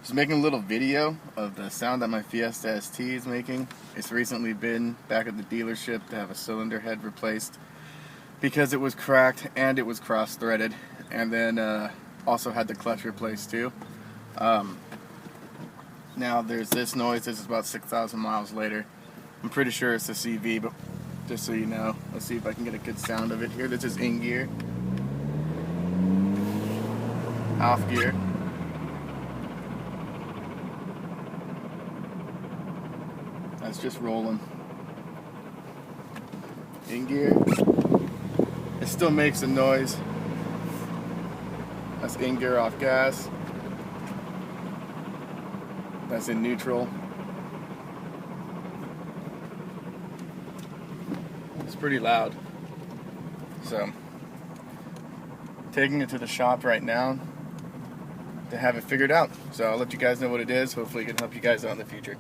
Just making a little video of the sound that my Fiesta ST is making. It's recently been back at the dealership to have a cylinder head replaced because it was cracked and it was cross-threaded, and then also had the clutch replaced too. Now there's this noise. This is about 6,000 miles later. I'm pretty sure it's a CV, but just so you know, let's see if I can get a good sound of it here. This is in gear, off gear. That's just rolling. In gear. It still makes a noise. That's in gear, off gas. That's in neutral. It's pretty loud. So, taking it to the shop right now to have it figured out. So I'll let you guys know what it is. Hopefully it can help you guys out in the future.